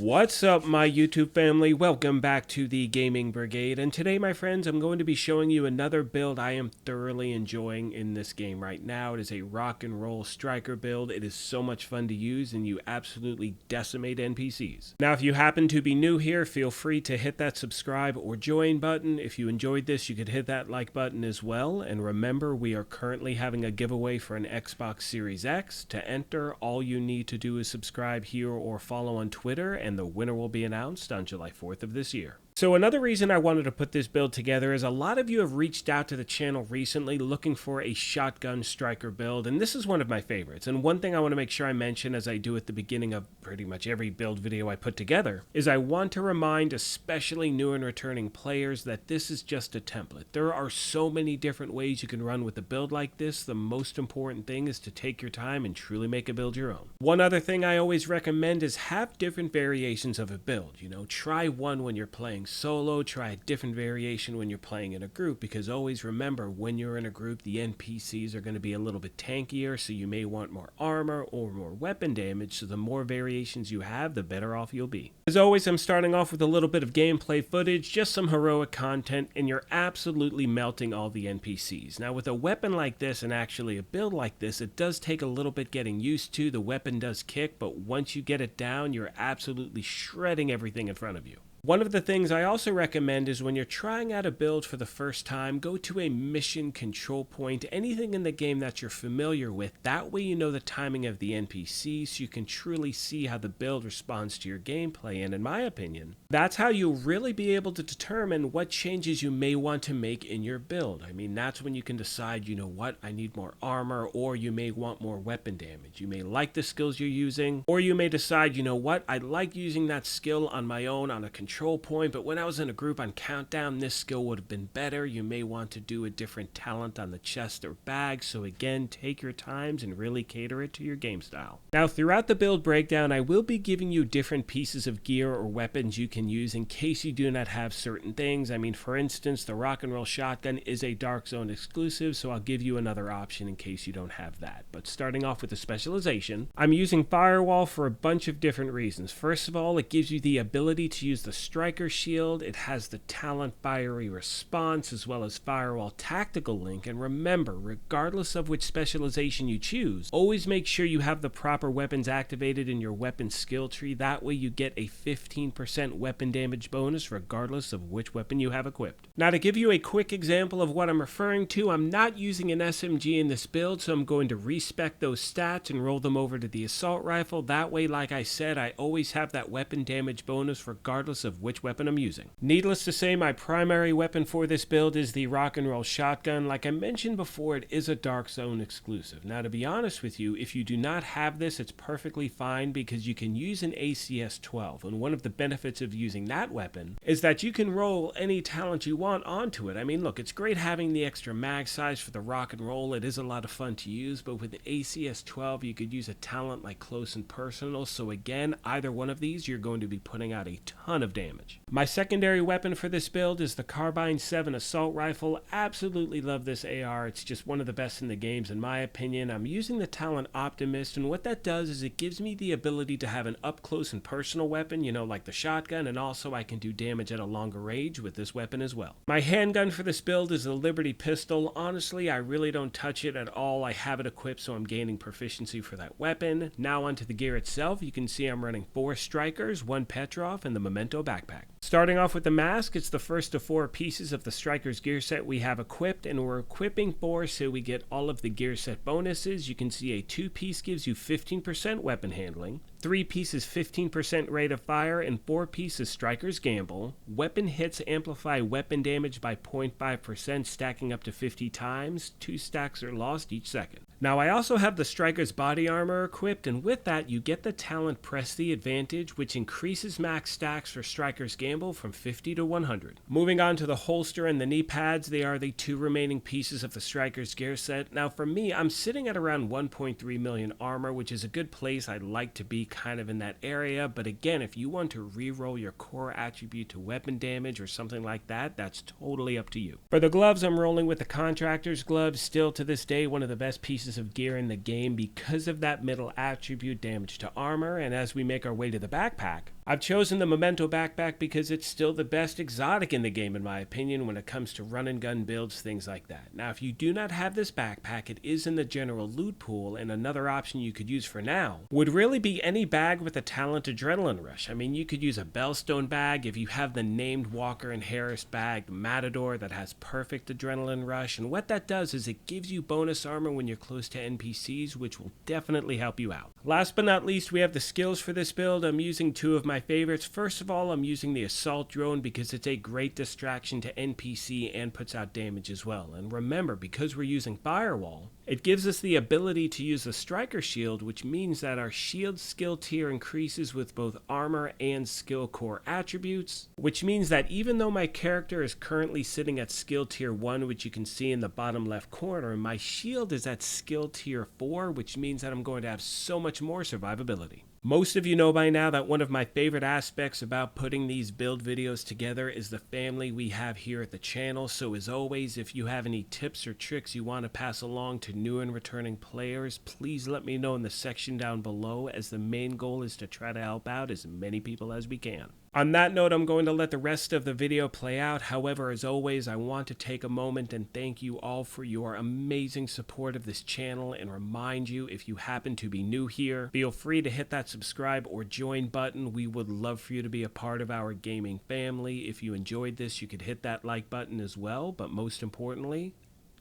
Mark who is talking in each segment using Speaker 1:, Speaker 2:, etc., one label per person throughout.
Speaker 1: What's up, my YouTube family? Welcome back to the Gaming Brigade, and today, my friends, I'm going to be showing you another build I am thoroughly enjoying in this game right now. It is a rock and roll striker build. It is so much fun to use, and you absolutely decimate NPCs. Now, if you happen to be new here, feel free to hit that subscribe or join button. If you enjoyed this, you could hit that like button as well, and remember, we are currently having a giveaway for an Xbox Series X. To enter, all you need to do is subscribe here or follow on Twitter, and the winner will be announced on July 4th of this year. So another reason I wanted to put this build together is a lot of you have reached out to the channel recently looking for a shotgun striker build, and this is one of my favorites. And one thing I want to make sure I mention, as I do at the beginning of pretty much every build video I put together, is I want to remind especially new and returning players that this is just a template. There are so many different ways you can run with a build like this. The most important thing is to take your time and truly make a build your own. One other thing I always recommend is have different variations of a build. Try one when you're playing solo, try a different variation when you're playing in a group, because always remember, when you're in a group, the NPCs are going to be a little bit tankier, so you may want more armor or more weapon damage, so the more variations you have, the better off you'll be. As always, I'm starting off with a little bit of gameplay footage, just some heroic content, and you're absolutely melting all the NPCs. Now, with a weapon like this, and actually a build like this, it does take a little bit getting used to. The weapon does kick, but once you get it down, you're absolutely shredding everything in front of you. One of the things I also recommend is when you're trying out a build for the first time, go to a mission control point, anything in the game that you're familiar with. That way you know the timing of the NPCs, so you can truly see how the build responds to your gameplay. And in my opinion, that's how you'll really be able to determine what changes you may want to make in your build. I mean, that's when you can decide, you know what, I need more armor, or you may want more weapon damage. You may like the skills you're using, or you may decide, you know what, I like using that skill on my own on a control point, but when I was in a group on Countdown, this skill would have been better. You may want to do a different talent on the chest or bag, so again, take your times and really cater it to your game style. Now, throughout the build breakdown, I will be giving you different pieces of gear or weapons you can use in case you do not have certain things. I mean, for instance, the rock and roll shotgun is a Dark Zone exclusive, so I'll give you another option in case you don't have that. But starting off with the specialization, I'm using Firewall for a bunch of different reasons. First of all, it gives you the ability to use the Striker Shield. It has the Talent Fiery Response, as well as Firewall Tactical Link. And remember, regardless of which specialization you choose, always make sure you have the proper weapons activated in your weapon skill tree. That way you get a 15% weapon damage bonus regardless of which weapon you have equipped. Now, to give you a quick example of what I'm referring to, I'm not using an SMG in this build, so I'm going to respec those stats and roll them over to the assault rifle. That way, like I said, I always have that weapon damage bonus regardless of which weapon I'm using. Needless to say, my primary weapon for this build is the rock and roll shotgun. Like I mentioned before, it is a Dark Zone exclusive. Now, to be honest with you, if you do not have this, it's perfectly fine because you can use an ACS-12, and one of the benefits of using that weapon is that you can roll any talent you want onto it. I mean, look, it's great having the extra mag size for the rock and roll. It is a lot of fun to use, but with the ACS-12, you could use a talent like Close and Personal, so again, either one of these, you're going to be putting out a ton of damage. My secondary weapon for this build is the Carbine 7 Assault Rifle. Absolutely love this AR. It's just one of the best in the games in my opinion. I'm using the talent Optimist, and what that does is it gives me the ability to have an up close and personal weapon, like the shotgun, and also I can do damage at a longer range with this weapon as well. My handgun for this build is the Liberty Pistol. Honestly, I really don't touch it at all. I have it equipped, so I'm gaining proficiency for that weapon. Now onto the gear itself. You can see I'm running 4 Strikers, 1 Petrov, and the Memento backpack. Starting off with the mask, it's the first of 4 pieces of the Striker's gear set we have equipped, and we're equipping 4 so we get all of the gear set bonuses. You can see a 2-piece gives you 15% weapon handling, 3 pieces 15% rate of fire, and 4 pieces Striker's Gamble. Weapon hits amplify weapon damage by 0.5%, stacking up to 50 times. 2 stacks are lost each second. Now, I also have the Striker's body armor equipped, and with that, you get the talent Press the Advantage, which increases max stacks for Striker's Gamble from 50 to 100. Moving on to the holster and the knee pads, they are the 2 remaining pieces of the Striker's gear set. Now, for me, I'm sitting at around 1.3 million armor, which is a good place. I'd like to be kind of in that area, but again, if you want to re-roll your core attribute to weapon damage or something like that, that's totally up to you. For the gloves, I'm rolling with the Contractor's gloves. Still to this day, one of the best pieces of gear in the game because of that middle attribute, damage to armor. And as we make our way to the backpack, I've chosen the Memento backpack because it's still the best exotic in the game in my opinion when it comes to run and gun builds, things like that. Now if you do not have this backpack, it is in the general loot pool, and another option you could use for now would really be any bag with a talent adrenaline rush. I mean, you could use a Bellstone bag if you have the named Walker and Harris bag, the Matador, that has perfect adrenaline rush, and what that does is it gives you bonus armor when you're close to NPCs, which will definitely help you out. Last but not least, we have the skills for this build. I'm using two of my favorites. First of all, I'm using the Assault Drone because it's a great distraction to NPC and puts out damage as well. And remember, because we're using Firewall, it gives us the ability to use the Striker Shield, which means that our shield skill tier increases with both armor and skill core attributes, which means that even though my character is currently sitting at skill tier 1, which you can see in the bottom left corner, my shield is at skill tier 4, which means that I'm going to have so much more survivability. Most of you know by now that one of my favorite aspects about putting these build videos together is the family we have here at the channel. So as always, if you have any tips or tricks you want to pass along to new and returning players, please let me know in the section down below, as the main goal is to try to help out as many people as we can. On that note, I'm going to let the rest of the video play out. However, as always, I want to take a moment and thank you all for your amazing support of this channel, and remind you, if you happen to be new here, feel free to hit that subscribe or join button. We would love for you to be a part of our gaming family. If you enjoyed this, you could hit that like button as well, but most importantly,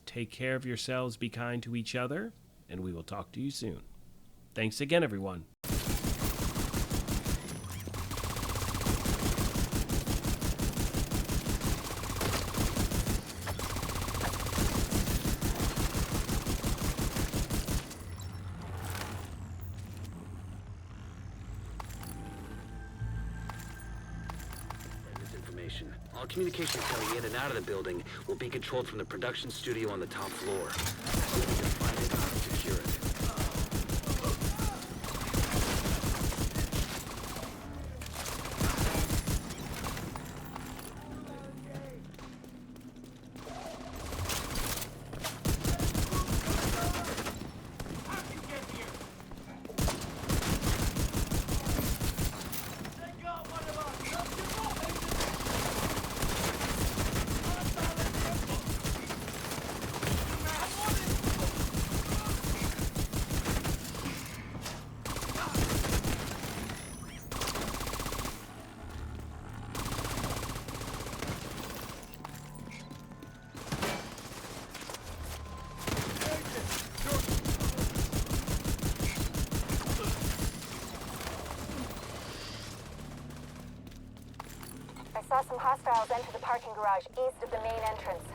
Speaker 1: take care of yourselves, be kind to each other, and we will talk to you soon. Thanks again, everyone.
Speaker 2: All communications coming in and out of the building will be controlled from the production studio on the top floor. See if we can find it and secure it.
Speaker 3: I saw some hostiles enter the parking garage east of the main entrance.